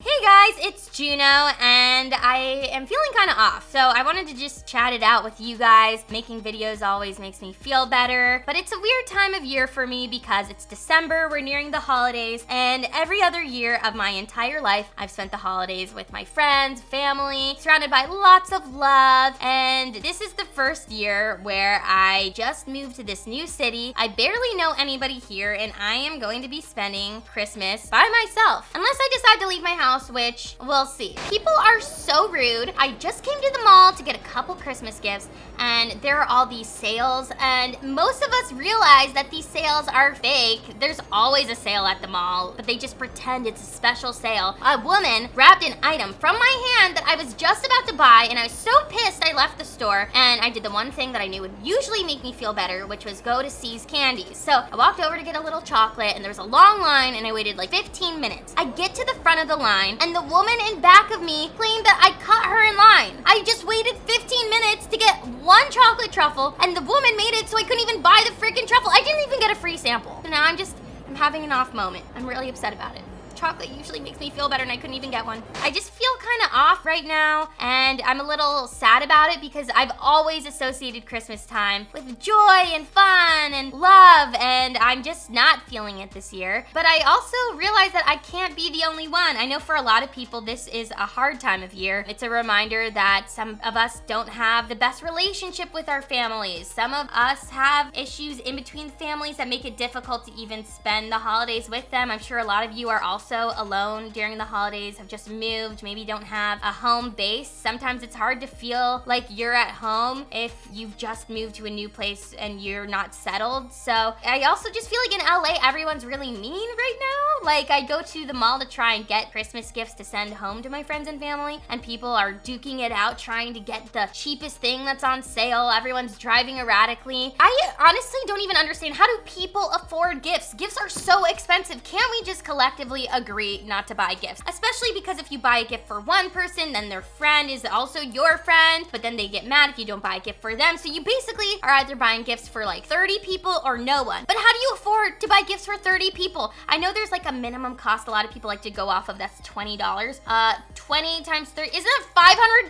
Hey guys, it's Juno, and I am feeling kind of off, so I wanted to just chat it out with you guys. Making videos always makes me feel better, but it's a weird time of year for me because it's December, we're nearing the holidays, and every other year of my entire life, I've spent the holidays with my friends, family, surrounded by lots of love, and this is the first year where I just moved to this new city. I barely know anybody here, and I am going to be spending Christmas by myself, unless I decide to leave my house, which we'll see. People are so rude. I just came to the mall to get a couple Christmas gifts, and there are all these sales, and most of us realize that these sales are fake. There's always a sale at the mall, but they just pretend it's a special sale. A woman grabbed an item from my hand that I was just about to buy, and I was so pissed I left the store, and I did the one thing that I knew would usually make me feel better, which was go to C's Candies. So I walked over to get a little chocolate, and there was a long line, and I waited like 15 minutes. I get to the front of the line, and the woman in back of me claimed that I cut her in line. I just waited 15 minutes to get one chocolate truffle, and the woman made it so I couldn't even buy the freaking truffle. I didn't even get a free sample. So now I'm having an off moment. I'm really upset about it. Chocolate usually makes me feel better, and I couldn't even get one. I just feel kind of off right now, and I'm a little sad about it because I've always associated Christmas time with joy and fun and love, and I'm just not feeling it this year. But I also realize that I can't be the only one. I know for a lot of people this is a hard time of year. It's a reminder that some of us don't have the best relationship with our families. Some of us have issues in between families that make it difficult to even spend the holidays with them. I'm sure a lot of you are also alone during the holidays, have just moved, maybe don't have a home base. Sometimes it's hard to feel like you're at home if you've just moved to a new place and you're not settled. So I also just feel like in LA, everyone's really mean right now. Like I go to the mall to try and get Christmas gifts to send home to my friends and family, and people are duking it out trying to get the cheapest thing that's on sale. Everyone's driving erratically. I honestly don't even understand, how do people afford gifts? Gifts are so expensive. Can't we just collectively agree not to buy gifts? Especially because if you buy a gift for one person, then their friend is also your friend, but then they get mad if you don't buy a gift for them. So you basically are either buying gifts for like 30 people or no one. But how do you afford to buy gifts for 30 people? I know there's like a minimum cost a lot of people like to go off of, that's $20. 20 times 30, isn't that $500?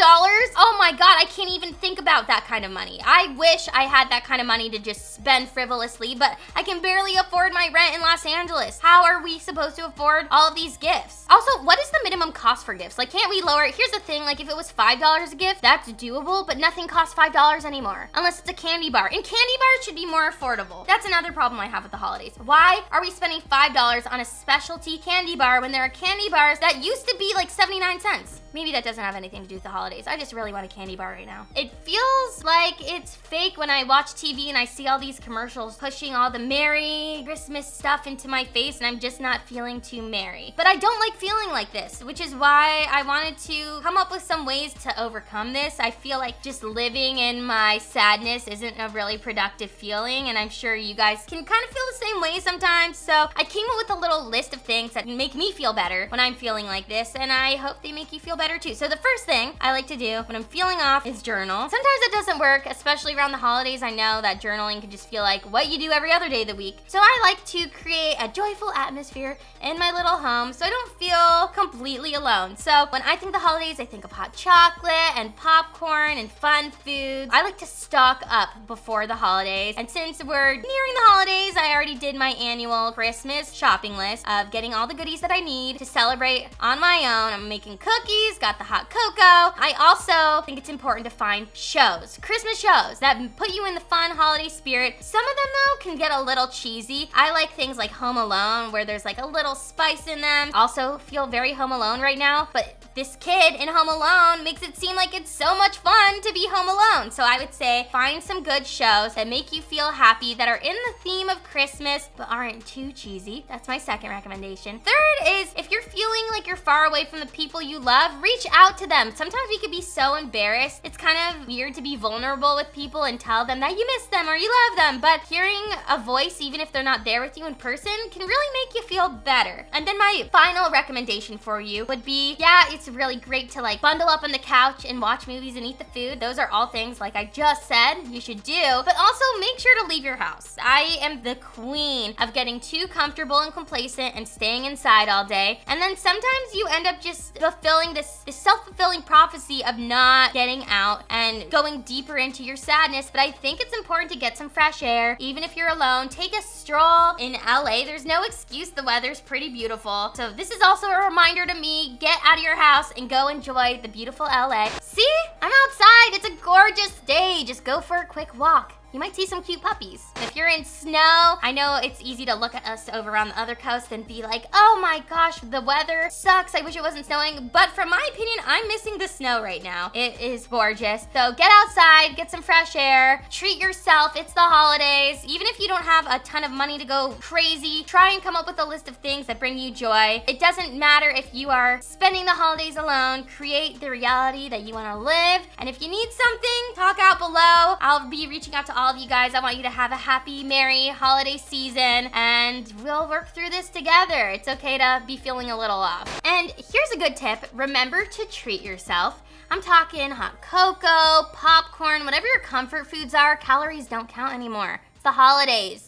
Oh my God, I can't even think about that kind of money. I wish I had that kind of money to just spend frivolously, but I can barely afford my rent in Los Angeles. How are we supposed to afford all of these gifts? Also, what is the minimum cost for gifts? Like, can't we lower it? Here's the thing, like if it was $5 a gift, that's doable, but nothing costs $5 anymore, unless it's a candy bar. And candy bars should be more affordable. That's another problem I have with the holidays. Why are we spending $5 on a specialty candy bar when there are candy bars that used to be like 79 cents? Maybe that doesn't have anything to do with the holidays. I just really want a candy bar right now. It feels like it's fake when I watch TV and I see all these commercials pushing all the Merry Christmas stuff into my face, and I'm just not feeling too merry. But I don't like feeling like this, which is why I wanted to come up with some ways to overcome this. I feel like just living in my sadness isn't a really productive feeling, and I'm sure you guys can kind of feel the same way sometimes. So I came up with a little list of things that make me feel better when I'm feeling like this, and I hope they make you feel better too. So the first thing I like to do when I'm feeling off is journal. Sometimes it doesn't work, especially around the holidays. I know that journaling can just feel like what you do every other day of the week. So I like to create a joyful atmosphere in my little home so I don't feel completely alone. So when I think the holidays, I think of hot chocolate and popcorn and fun foods. I like to stock up before the holidays. And since we're nearing the holidays, I already did my annual Christmas shopping list of getting all the goodies that I need to celebrate on my own. I'm making cookies, got the hot cocoa. I also think it's important to find shows, Christmas shows that put you in the fun holiday spirit. Some of them though can get a little cheesy. I like things like Home Alone where there's like a little spice in them. Also feel very Home Alone right now, but this kid in Home Alone makes it seem like it's so much fun to be home alone. So I would say find some good shows that make you feel happy, that are in the theme of Christmas but aren't too cheesy. That's my second recommendation. Third is if you're feeling like you're far away from the people you love, reach out to them. Sometimes we could be so embarrassed. It's kind of weird to be vulnerable with people and tell them that you miss them or you love them, but hearing a voice, even if they're not there with you in person, can really make you feel better. And then my final recommendation for you would be, yeah, it's really great to like bundle up on the couch and watch movies and eat the food. Those are all things, like I just said, you should do, but also make sure to leave your house. I am the queen of getting too comfortable and complacent and staying inside all day, and then sometimes you end up just fulfilling this self-fulfilling prophecy of not getting out and going deeper into your sadness. But I think it's important to get some fresh air, even if you're alone. Take a stroll in LA. There's no excuse, the weather's pretty beautiful. So this is also a reminder to me, get out of your house and go enjoy the beautiful LA. See, I'm outside, it's a gorgeous day. Just go for a quick walk. You might see some cute puppies. If you're in snow, I know it's easy to look at us over on the other coast and be like, oh my gosh, the weather sucks. I wish it wasn't snowing. But from my opinion, I'm missing the snow right now. It is gorgeous. So get outside, get some fresh air, treat yourself. It's the holidays. Even if you don't have a ton of money to go crazy, try and come up with a list of things that bring you joy. It doesn't matter if you are spending the holidays alone. Create the reality that you want to live. And if you need something, talk out below. I'll be reaching out to all of you guys. I want you to have a happy, merry holiday season, and we'll work through this together. It's okay to be feeling a little off. And here's a good tip. Remember to treat yourself. I'm talking hot cocoa, popcorn, whatever your comfort foods are. Calories don't count anymore. It's the holidays.